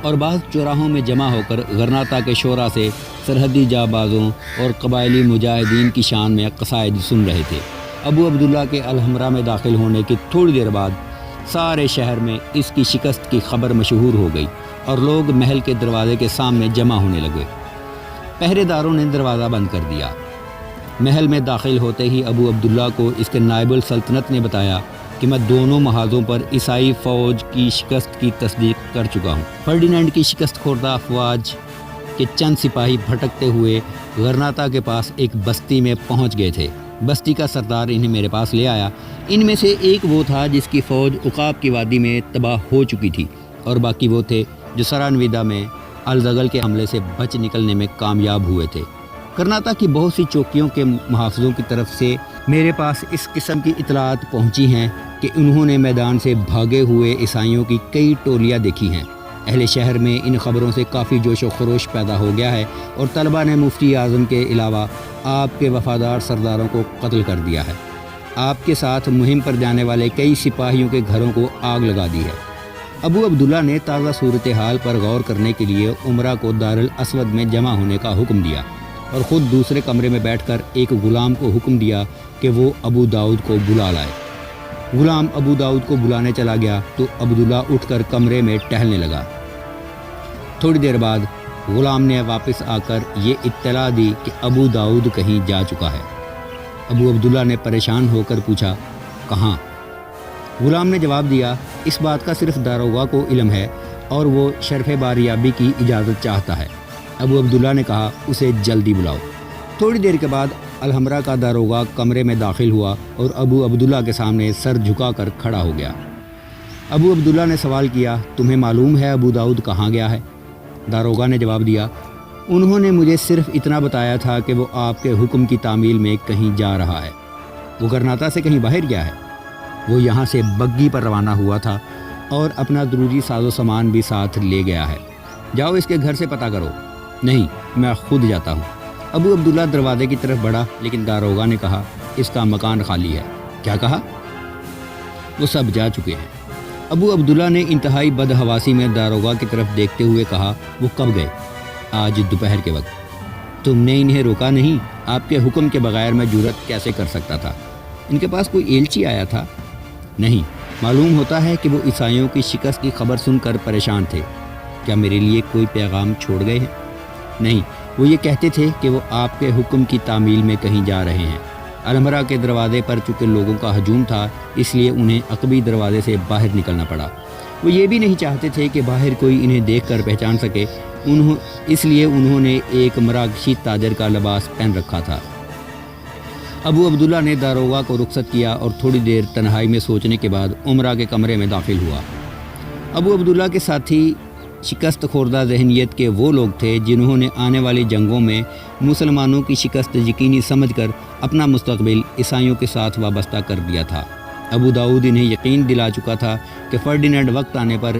اور بعض چوراہوں میں جمع ہو کر غرناطہ کے شعراء سے سرحدی جانبازوں اور قبائلی مجاہدین کی شان میں قصائد سن رہے تھے۔ ابو عبداللہ کے الحمرا میں داخل ہونے کی تھوڑی دیر بعد سارے شہر میں اس کی شکست کی خبر مشہور ہو گئی اور لوگ محل کے دروازے کے سامنے جمع ہونے لگے۔ پہرے داروں نے دروازہ بند کر دیا۔ محل میں داخل ہوتے ہی ابو عبداللہ کو اس کے نائب السلطنت نے بتایا کہ میں دونوں محاذوں پر عیسائی فوج کی شکست کی تصدیق کر چکا ہوں۔ فرڈینینڈ کی شکست خوردہ افواج کہ چند سپاہی بھٹکتے ہوئے غرناطہ کے پاس ایک بستی میں پہنچ گئے تھے۔ بستی کا سردار انہیں میرے پاس لے آیا۔ ان میں سے ایک وہ تھا جس کی فوج عقاب کی وادی میں تباہ ہو چکی تھی، اور باقی وہ تھے جو سرانویدا میں الزغل کے حملے سے بچ نکلنے میں کامیاب ہوئے تھے۔ غرناطہ کی بہت سی چوکیوں کے محافظوں کی طرف سے میرے پاس اس قسم کی اطلاعات پہنچی ہیں کہ انہوں نے میدان سے بھاگے ہوئے عیسائیوں کی کئی ٹولیاں دیکھی ہیں۔ اہل شہر میں ان خبروں سے کافی جوش و خروش پیدا ہو گیا ہے، اور طلبہ نے مفتی اعظم کے علاوہ آپ کے وفادار سرداروں کو قتل کر دیا ہے۔ آپ کے ساتھ مہم پر جانے والے کئی سپاہیوں کے گھروں کو آگ لگا دی ہے۔ ابو عبداللہ نے تازہ صورتحال پر غور کرنے کے لیے عمرہ کو دارالاسود میں جمع ہونے کا حکم دیا، اور خود دوسرے کمرے میں بیٹھ کر ایک غلام کو حکم دیا کہ وہ ابو داؤد کو بلا لائے۔ غلام ابو داؤد کو بلانے چلا گیا تو عبداللہ اٹھ کر کمرے میں ٹہلنے لگا۔ تھوڑی دیر بعد غلام نے واپس آ کر یہ اطلاع دی کہ ابو داؤد کہیں جا چکا ہے۔ ابو عبداللہ نے پریشان ہو کر پوچھا، کہاں؟ غلام نے جواب دیا، اس بات کا صرف داروغہ کو علم ہے، اور وہ شرف باریابی کی اجازت چاہتا ہے۔ ابو عبداللہ نے کہا، اسے جلدی بلاؤ۔ تھوڑی دیر کے بعد الحمرا کا داروغہ کمرے میں داخل ہوا اور ابو عبداللہ کے سامنے سر جھکا کر کھڑا ہو گیا۔ ابو عبداللہ نے سوال کیا، تمہیں معلوم ہے ابو داؤد کہاں گیا ہے؟ داروغہ نے جواب دیا، انہوں نے مجھے صرف اتنا بتایا تھا کہ وہ آپ کے حکم کی تعمیل میں کہیں جا رہا ہے۔ وہ غرناطہ سے کہیں باہر گیا ہے؟ وہ یہاں سے بگی پر روانہ ہوا تھا اور اپنا ضروری ساز و سامان بھی ساتھ لے گیا ہے۔ جاؤ اس کے گھر سے پتہ کرو۔ نہیں، میں خود جاتا ہوں۔ ابو عبداللہ دروازے کی طرف بڑھا، لیکن داروغہ نے کہا، اس کا مکان خالی ہے۔ کیا کہا؟ وہ سب جا چکے ہیں۔ ابو عبداللہ نے انتہائی بدحواسی میں داروغہ کی طرف دیکھتے ہوئے کہا، وہ کب گئے؟ آج دوپہر کے وقت۔ تم نے انہیں روکا نہیں؟ آپ کے حکم کے بغیر میں جرأت کیسے کر سکتا تھا؟ ان کے پاس کوئی ایلچی آیا تھا؟ نہیں، معلوم ہوتا ہے کہ وہ عیسائیوں کی شکست کی خبر سن کر پریشان تھے۔ کیا میرے لیے کوئی پیغام چھوڑ گئے ہیں؟ نہیں، وہ یہ کہتے تھے کہ وہ آپ کے حکم کی تعمیل میں کہیں جا رہے ہیں۔ الحمرا کے دروازے پر چونکہ لوگوں کا ہجوم تھا، اس لیے انہیں عقبی دروازے سے باہر نکلنا پڑا۔ وہ یہ بھی نہیں چاہتے تھے کہ باہر کوئی انہیں دیکھ کر پہچان سکے، اس لیے انہوں نے ایک مراکشی تاجر کا لباس پہن رکھا تھا۔ ابو عبداللہ نے داروغہ کو رخصت کیا اور تھوڑی دیر تنہائی میں سوچنے کے بعد عمرہ کے کمرے میں داخل ہوا۔ ابو عبداللہ کے ساتھی شکست خوردہ ذہنیت کے وہ لوگ تھے جنہوں نے آنے والی جنگوں میں مسلمانوں کی شکست یقینی سمجھ کر اپنا مستقبل عیسائیوں کے ساتھ وابستہ کر دیا تھا۔ ابو داؤد انہیں یقین دلا چکا تھا کہ فرڈینینڈ وقت آنے پر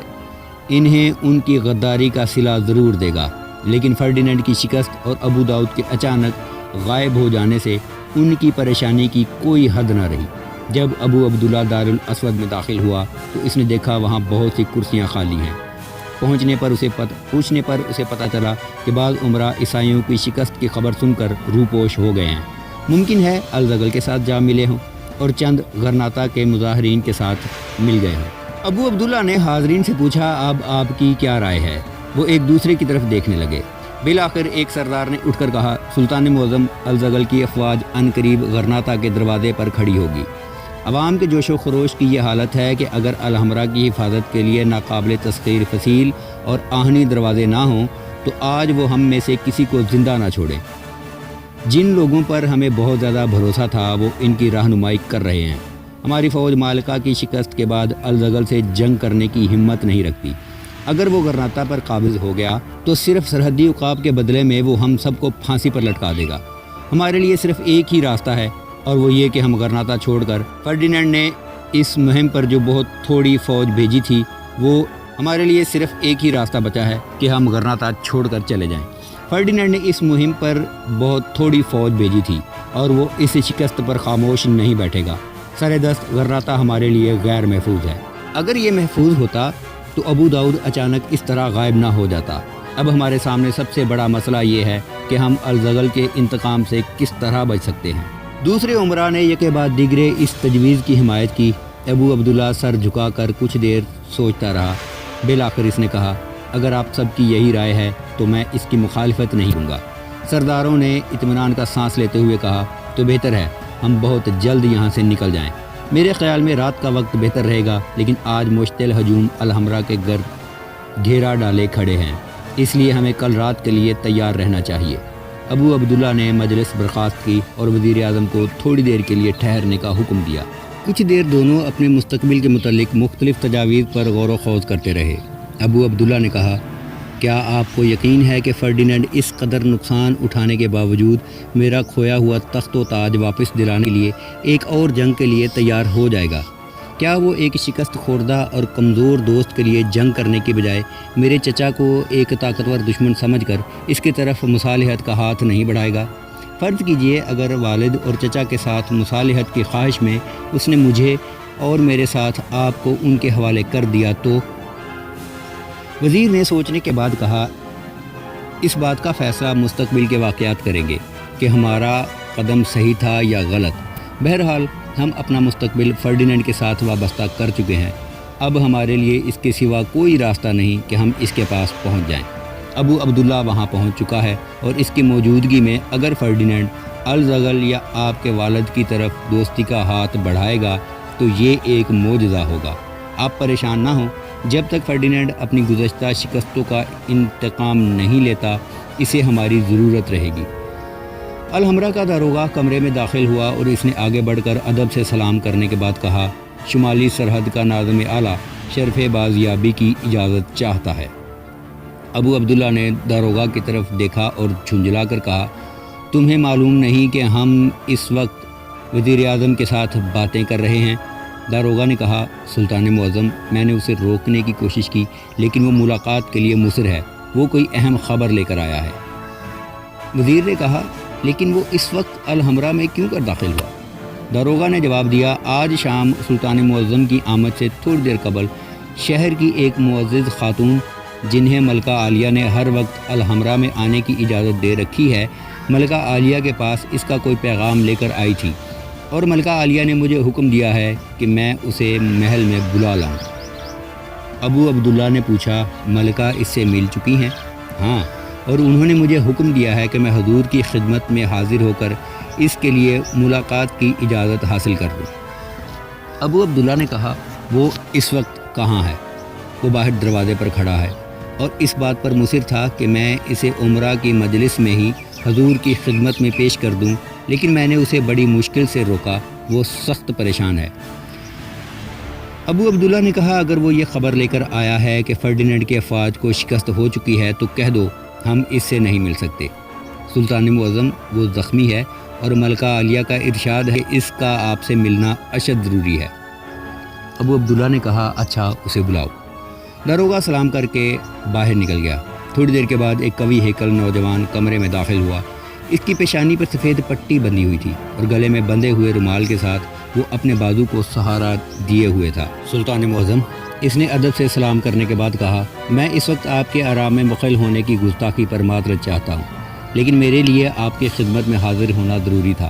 انہیں ان کی غداری کا صلہ ضرور دے گا، لیکن فرڈینینڈ کی شکست اور ابو داؤد کے اچانک غائب ہو جانے سے ان کی پریشانی کی کوئی حد نہ رہی۔ جب ابو عبداللہ دارالاسود میں داخل ہوا تو اس نے دیکھا وہاں بہت سی کرسیاں خالی ہیں۔ پوچھنے پر اسے پتہ چلا کہ بعض عمرہ عیسائیوں کی شکست کی خبر سن کر روپوش ہو گئے ہیں۔ ممکن ہے الزغل کے ساتھ جا ملے ہوں اور چند غرناطہ کے مظاہرین کے ساتھ مل گئے ہوں۔ ابو عبداللہ نے حاضرین سے پوچھا، اب آپ کی کیا رائے ہے؟ وہ ایک دوسرے کی طرف دیکھنے لگے۔ بالآخر ایک سردار نے اٹھ کر کہا، سلطان معظم، الزغل کی افواج عنقریب غرناطہ کے دروازے پر کھڑی ہوگی۔ عوام کے جوش و خروش کی یہ حالت ہے کہ اگر الحمرا کی حفاظت کے لیے ناقابل تسخیر فصیل اور آہنی دروازے نہ ہوں تو آج وہ ہم میں سے کسی کو زندہ نہ چھوڑیں۔ جن لوگوں پر ہمیں بہت زیادہ بھروسہ تھا وہ ان کی رہنمائی کر رہے ہیں۔ ہماری فوج مالکہ کی شکست کے بعد الزغل سے جنگ کرنے کی ہمت نہیں رکھتی۔ اگر وہ غرناطہ پر قابض ہو گیا تو صرف سرحدی عقاب کے بدلے میں وہ ہم سب کو پھانسی پر لٹکا دے گا۔ ہمارے لیے صرف ایک ہی راستہ ہے، اور وہ یہ کہ ہم غرناطہ چھوڑ کر فرڈینینڈ نے اس مہم پر جو بہت تھوڑی فوج بھیجی تھی، وہ ہمارے لیے صرف ایک ہی راستہ بچا ہے کہ ہم غرناطہ چھوڑ کر چلے جائیں۔ فرڈینینڈ نے اس مہم پر بہت تھوڑی فوج بھیجی تھی اور وہ اس شکست پر خاموش نہیں بیٹھے گا۔ سر دست غرناطہ ہمارے لیے غیر محفوظ ہے۔ اگر یہ محفوظ ہوتا تو ابو داؤد اچانک اس طرح غائب نہ ہو جاتا۔ اب ہمارے سامنے سب سے بڑا مسئلہ یہ ہے کہ ہم الزغل کے انتقام سے کس طرح بچ سکتے ہیں۔ دوسرے عمرہ نے یکے بعد دیگرے اس تجویز کی حمایت کی۔ ابو عبداللہ سر جھکا کر کچھ دیر سوچتا رہا۔ بالآخر اس نے کہا، اگر آپ سب کی یہی رائے ہے تو میں اس کی مخالفت نہیں کروں گا۔ سرداروں نے اطمینان کا سانس لیتے ہوئے کہا، تو بہتر ہے ہم بہت جلد یہاں سے نکل جائیں۔ میرے خیال میں رات کا وقت بہتر رہے گا، لیکن آج مشتعل ہجوم الحمرا کے گرد گھیرا ڈالے کھڑے ہیں۔ اس لیے ہمیں کل رات کے لیے تیار رہنا چاہیے۔ ابو عبداللہ نے مجلس برخاست کی اور وزیر اعظم کو تھوڑی دیر کے لیے ٹھہرنے کا حکم دیا۔ کچھ دیر دونوں اپنے مستقبل کے متعلق مختلف تجاویز پر غور و خوض کرتے رہے۔ ابو عبداللہ نے کہا، کیا آپ کو یقین ہے کہ فرڈینینڈ اس قدر نقصان اٹھانے کے باوجود میرا کھویا ہوا تخت و تاج واپس دلانے کے لیے ایک اور جنگ کے لیے تیار ہو جائے گا؟ کیا وہ ایک شکست خوردہ اور کمزور دوست کے لیے جنگ کرنے کے بجائے میرے چچا کو ایک طاقتور دشمن سمجھ کر اس کی طرف مصالحت کا ہاتھ نہیں بڑھائے گا؟ فرض کیجئے اگر والد اور چچا کے ساتھ مصالحت کی خواہش میں اس نے مجھے اور میرے ساتھ آپ کو ان کے حوالے کر دیا تو؟ وزیر نے سوچنے کے بعد کہا، اس بات کا فیصلہ مستقبل کے واقعات کریں گے کہ ہمارا قدم صحیح تھا یا غلط۔ بہرحال ہم اپنا مستقبل فرڈینینڈ کے ساتھ وابستہ کر چکے ہیں، اب ہمارے لیے اس کے سوا کوئی راستہ نہیں کہ ہم اس کے پاس پہنچ جائیں۔ ابو عبداللہ وہاں پہنچ چکا ہے اور اس کی موجودگی میں اگر فرڈینینڈ الزغل یا آپ کے والد کی طرف دوستی کا ہاتھ بڑھائے گا تو یہ ایک معجزہ ہوگا۔ آپ پریشان نہ ہوں، جب تک فرڈینینڈ اپنی گزشتہ شکستوں کا انتقام نہیں لیتا اسے ہماری ضرورت رہے گی۔ الحمرا کا داروغہ کمرے میں داخل ہوا اور اس نے آگے بڑھ کر ادب سے سلام کرنے کے بعد کہا، شمالی سرحد کا ناظم اعلیٰ شرف بازیابی کی اجازت چاہتا ہے۔ ابو عبداللہ نے داروغہ کی طرف دیکھا اور جھنجھلا کر کہا، تمہیں معلوم نہیں کہ ہم اس وقت وزیر اعظم کے ساتھ باتیں کر رہے ہیں؟ داروغہ نے کہا، سلطان معظم، میں نے اسے روکنے کی کوشش کی لیکن وہ ملاقات کے لیے مصر ہے، وہ کوئی اہم خبر لے کر آیا ہے۔ وزیر نے کہا، لیکن وہ اس وقت الحمرا میں کیوں کر داخل ہوا؟ داروغہ نے جواب دیا، آج شام سلطان معظم کی آمد سے تھوڑی دیر قبل شہر کی ایک معزز خاتون جنہیں ملکہ عالیہ نے ہر وقت الحمرا میں آنے کی اجازت دے رکھی ہے، ملکہ عالیہ کے پاس اس کا کوئی پیغام لے کر آئی تھی اور ملکہ عالیہ نے مجھے حکم دیا ہے کہ میں اسے محل میں بلا لاؤں۔ ابو عبداللہ نے پوچھا، ملکہ اس سے مل چکی ہیں؟ ہاں، اور انہوں نے مجھے حکم دیا ہے کہ میں حضور کی خدمت میں حاضر ہو کر اس کے لیے ملاقات کی اجازت حاصل کر دوں۔ ابو عبداللہ نے کہا، وہ اس وقت کہاں ہے؟ وہ باہر دروازے پر کھڑا ہے اور اس بات پر مصر تھا کہ میں اسے عمرہ کی مجلس میں ہی حضور کی خدمت میں پیش کر دوں، لیکن میں نے اسے بڑی مشکل سے روکا، وہ سخت پریشان ہے۔ ابو عبداللہ نے کہا، اگر وہ یہ خبر لے کر آیا ہے کہ فرڈینینڈ کی افواج کو شکست ہو چکی ہے تو کہہ دو ہم اس سے نہیں مل سکتے۔ سلطان معظم، وہ زخمی ہے اور ملکہ عالیہ کا ارشاد ہے اس کا آپ سے ملنا اشد ضروری ہے۔ ابو عبداللہ نے کہا، اچھا اسے بلاؤ۔ داروغہ سلام کر کے باہر نکل گیا۔ تھوڑی دیر کے بعد ایک قوی ہیکل نوجوان کمرے میں داخل ہوا۔ اس کی پیشانی پر سفید پٹی بندھی ہوئی تھی اور گلے میں بندھے ہوئے رومال کے ساتھ وہ اپنے بازو کو سہارا دیے ہوئے تھا۔ سلطان معظم، اس نے ادب سے سلام کرنے کے بعد کہا، میں اس وقت آپ کے آرام میں مخل ہونے کی گستاخی پر معذرت چاہتا ہوں، لیکن میرے لیے آپ کی خدمت میں حاضر ہونا ضروری تھا۔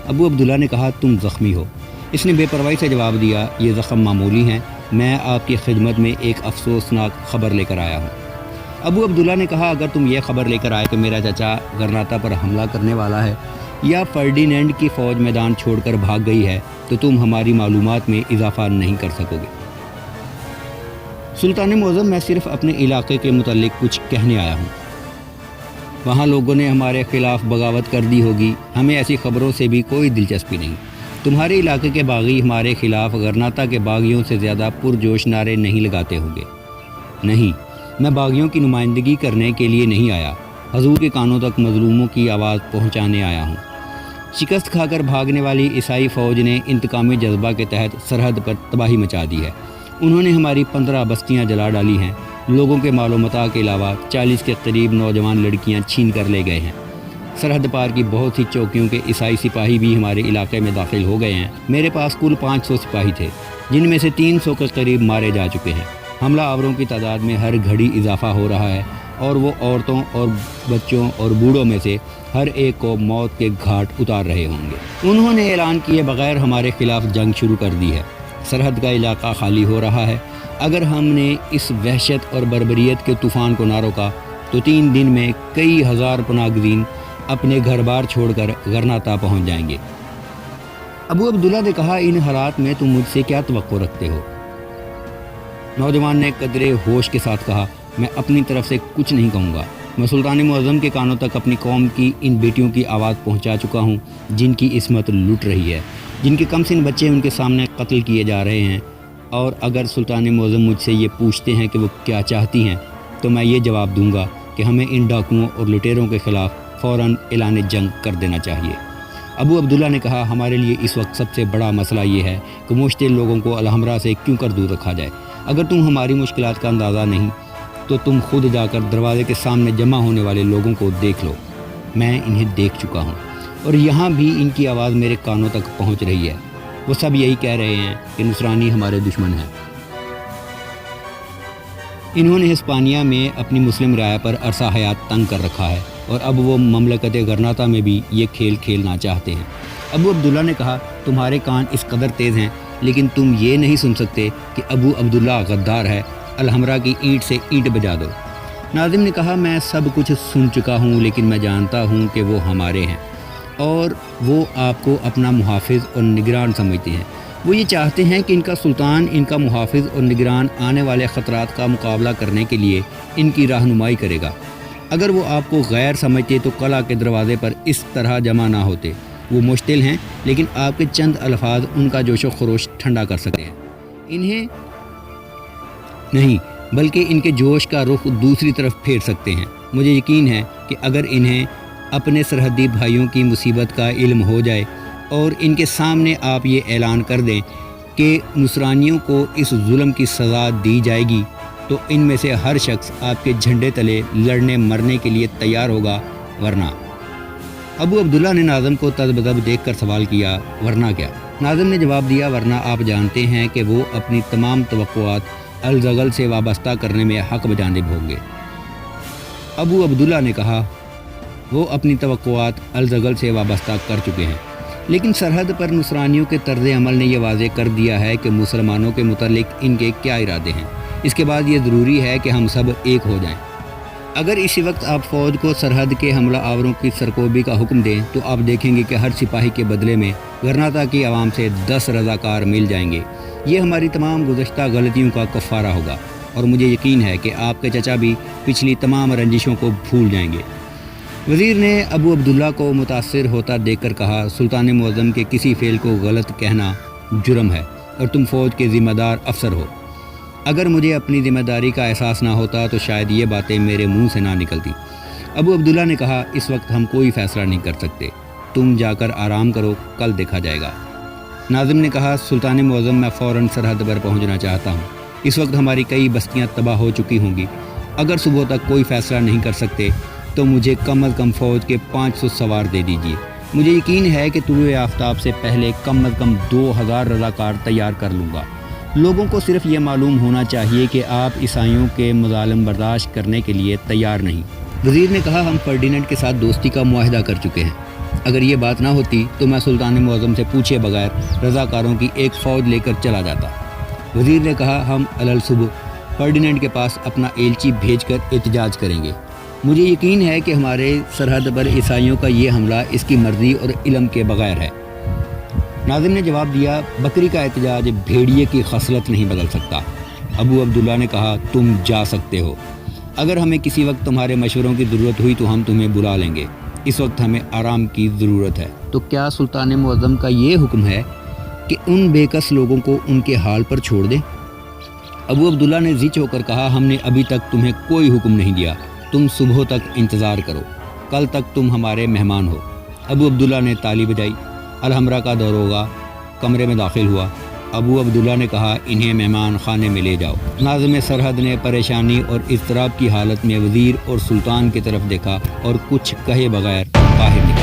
ابو عبداللہ نے کہا، تم زخمی ہو؟ اس نے بے پرواہی سے جواب دیا، یہ زخم معمولی ہیں، میں آپ کی خدمت میں ایک افسوسناک خبر لے کر آیا ہوں۔ ابو عبداللہ نے کہا، اگر تم یہ خبر لے کر آئے کہ میرا چچا غرناطہ پر حملہ کرنے والا ہے یا فرڈینینڈ کی فوج میدان چھوڑ کر بھاگ گئی ہے تو تم ہماری معلومات میں اضافہ نہیں کر سکو گے۔ سلطان معظم، میں صرف اپنے علاقے کے متعلق کچھ کہنے آیا ہوں۔ وہاں لوگوں نے ہمارے خلاف بغاوت کر دی ہوگی، ہمیں ایسی خبروں سے بھی کوئی دلچسپی نہیں۔ تمہارے علاقے کے باغی ہمارے خلاف غرناطہ کے باغیوں سے زیادہ پرجوش نعرے نہیں لگاتے ہوں گے۔ نہیں، میں باغیوں کی نمائندگی کرنے کے لیے نہیں آیا، حضور کے کانوں تک مظلوموں کی آواز پہنچانے آیا ہوں۔ شکست کھا کر بھاگنے والی عیسائی فوج نے انتقامی جذبہ کے تحت سرحد پر تباہی مچا دی ہے۔ انہوں نے ہماری 15 بستیاں جلا ڈالی ہیں، لوگوں کے مال و متاع کے علاوہ 40 کے قریب نوجوان لڑکیاں چھین کر لے گئے ہیں۔ سرحد پار کی بہت سی چوکیوں کے عیسائی سپاہی بھی ہمارے علاقے میں داخل ہو گئے ہیں۔ میرے پاس کل 500 سپاہی تھے، جن میں سے 300 کے قریب مارے جا چکے ہیں۔ حملہ آوروں کی تعداد میں ہر گھڑی اضافہ ہو رہا ہے اور وہ عورتوں اور بچوں اور بوڑھوں میں سے ہر ایک کو موت کے گھاٹ اتار رہے ہوں گے۔ انہوں نے اعلان کیے بغیر ہمارے خلاف جنگ شروع کر دی ہے۔ سرحد کا علاقہ خالی ہو رہا ہے۔ اگر ہم نے اس وحشت اور بربریت کے طوفان کو نہ روکا تو 3 دن میں کئی ہزار پناہ گزین اپنے گھر بار چھوڑ کر غرناطہ پہنچ جائیں گے۔ ابو عبداللہ نے کہا، ان حالات میں تم مجھ سے کیا توقع رکھتے ہو؟ نوجوان نے قدرے ہوش کے ساتھ کہا، میں اپنی طرف سے کچھ نہیں کہوں گا۔ میں سلطان معظم کے کانوں تک اپنی قوم کی ان بیٹیوں کی آواز پہنچا چکا ہوں جن کی عصمت لٹ رہی ہے، جن کے کم سن بچے ان کے سامنے قتل کیے جا رہے ہیں، اور اگر سلطان معظم مجھ سے یہ پوچھتے ہیں کہ وہ کیا چاہتی ہیں تو میں یہ جواب دوں گا کہ ہمیں ان ڈاکوؤں اور لٹیروں کے خلاف فوراً اعلان جنگ کر دینا چاہیے۔ ابو عبداللہ نے کہا، ہمارے لیے اس وقت سب سے بڑا مسئلہ یہ ہے کہ مشتعل لوگوں کو الحمرا سے کیوں کر دور رکھا جائے۔ اگر تم ہماری مشکلات کا اندازہ نہیں تو تم خود جا کر دروازے کے سامنے جمع ہونے والے لوگوں کو دیکھ لو۔ میں انہیں دیکھ چکا ہوں اور یہاں بھی ان کی آواز میرے کانوں تک پہنچ رہی ہے۔ وہ سب یہی کہہ رہے ہیں کہ نصرانی ہمارے دشمن ہیں۔ انہوں نے ہسپانیہ میں اپنی مسلم رعایا پر عرصہ حیات تنگ کر رکھا ہے اور اب وہ مملکت غرناطہ میں بھی یہ کھیل کھیلنا چاہتے ہیں۔ ابو عبداللہ نے کہا، تمہارے کان اس قدر تیز ہیں لیکن تم یہ نہیں سن سکتے کہ ابو عبداللہ غدار ہے، الحمرا کی اینٹ سے اینٹ بجا دو۔ ناظم نے کہا، میں سب کچھ سن چکا ہوں لیکن میں جانتا ہوں کہ وہ ہمارے ہیں اور وہ آپ کو اپنا محافظ اور نگران سمجھتے ہیں۔ وہ یہ چاہتے ہیں کہ ان کا سلطان، ان کا محافظ اور نگران آنے والے خطرات کا مقابلہ کرنے کے لیے ان کی رہنمائی کرے گا۔ اگر وہ آپ کو غیر سمجھتے تو قلعہ کے دروازے پر اس طرح جمع نہ ہوتے۔ وہ مشتعل ہیں لیکن آپ کے چند الفاظ ان کا جوش و خروش ٹھنڈا کر سکتے ہیں، انہیں نہیں بلکہ ان کے جوش کا رخ دوسری طرف پھیر سکتے ہیں۔ مجھے یقین ہے کہ اگر انہیں اپنے سرحدی بھائیوں کی مصیبت کا علم ہو جائے اور ان کے سامنے آپ یہ اعلان کر دیں کہ نصرانیوں کو اس ظلم کی سزا دی جائے گی تو ان میں سے ہر شخص آپ کے جھنڈے تلے لڑنے مرنے کے لیے تیار ہوگا، ورنہ۔ ابو عبداللہ نے ناظم کو تذبذب دیکھ کر سوال کیا، ورنہ کیا؟ ناظم نے جواب دیا، ورنہ آپ جانتے ہیں کہ وہ اپنی تمام توقعات الزغل سے وابستہ کرنے میں حق بجانب ہوں گے۔ ابو عبداللہ نے کہا، وہ اپنی توقعات الزغل سے وابستہ کر چکے ہیں، لیکن سرحد پر نصرانیوں کے طرز عمل نے یہ واضح کر دیا ہے کہ مسلمانوں کے متعلق ان کے کیا ارادے ہیں۔ اس کے بعد یہ ضروری ہے کہ ہم سب ایک ہو جائیں۔ اگر اسی وقت آپ فوج کو سرحد کے حملہ آوروں کی سرکوبی کا حکم دیں تو آپ دیکھیں گے کہ ہر سپاہی کے بدلے میں غرناطہ کی عوام سے 10 رضاکار مل جائیں گے۔ یہ ہماری تمام گزشتہ غلطیوں کا کفارہ ہوگا اور مجھے یقین ہے کہ آپ کے چچا بھی پچھلی تمام رنجشوں کو بھول جائیں گے۔ وزیر نے ابو عبداللہ کو متاثر ہوتا دیکھ کر کہا، سلطان معظم کے کسی فعل کو غلط کہنا جرم ہے اور تم فوج کے ذمہ دار افسر ہو۔ اگر مجھے اپنی ذمہ داری کا احساس نہ ہوتا تو شاید یہ باتیں میرے منہ سے نہ نکلتی۔ ابو عبداللہ نے کہا، اس وقت ہم کوئی فیصلہ نہیں کر سکتے، تم جا کر آرام کرو، کل دیکھا جائے گا۔ ناظم نے کہا، سلطان معظم، میں فوراً سرحد پر پہنچنا چاہتا ہوں۔ اس وقت ہماری کئی بستیاں تباہ ہو چکی ہوں گی۔ اگر صبح تک کوئی فیصلہ نہیں کر سکتے تو مجھے کم از کم فوج کے 500 سوار دے دیجیے۔ مجھے یقین ہے کہ طلوع آفتاب سے پہلے کم از کم 2000 رضاکار تیار کر لوں گا۔ لوگوں کو صرف یہ معلوم ہونا چاہیے کہ آپ عیسائیوں کے مظالم برداشت کرنے کے لیے تیار نہیں۔ وزیر نے کہا، ہم فرڈیننڈ کے ساتھ دوستی کا معاہدہ کر چکے ہیں۔ اگر یہ بات نہ ہوتی تو میں سلطان معظم سے پوچھے بغیر رضاکاروں کی ایک فوج لے کر چلا جاتا۔ وزیر نے کہا، ہم الصبح فرڈیننڈ کے پاس اپنا ایلچی بھیج کر احتجاج کریں گے۔ مجھے یقین ہے کہ ہمارے سرحد پر عیسائیوں کا یہ حملہ اس کی مرضی اور علم کے بغیر ہے۔ ناظم نے جواب دیا، بکری کا احتجاج بھیڑیے کی خصلت نہیں بدل سکتا۔ ابو عبداللہ نے کہا، تم جا سکتے ہو۔ اگر ہمیں کسی وقت تمہارے مشوروں کی ضرورت ہوئی تو ہم تمہیں بلا لیں گے۔ اس وقت ہمیں آرام کی ضرورت ہے۔ تو کیا سلطان معظم کا یہ حکم ہے کہ ان بے کس لوگوں کو ان کے حال پر چھوڑ دیں؟ ابو عبداللہ نے زچ ہو کر کہا، ہم نے ابھی تک تمہیں کوئی حکم نہیں دیا، تم صبح تک انتظار کرو، کل تک تم ہمارے مہمان ہو۔ ابو عبداللہ نے تالی بجائی۔ الحمرا کا داروغہ کمرے میں داخل ہوا۔ ابو عبداللہ نے کہا، انہیں مہمان خانے میں لے جاؤ۔ ناظم سرحد نے پریشانی اور اضطراب کی حالت میں وزیر اور سلطان کی طرف دیکھا اور کچھ کہے بغیر باہر نکلا۔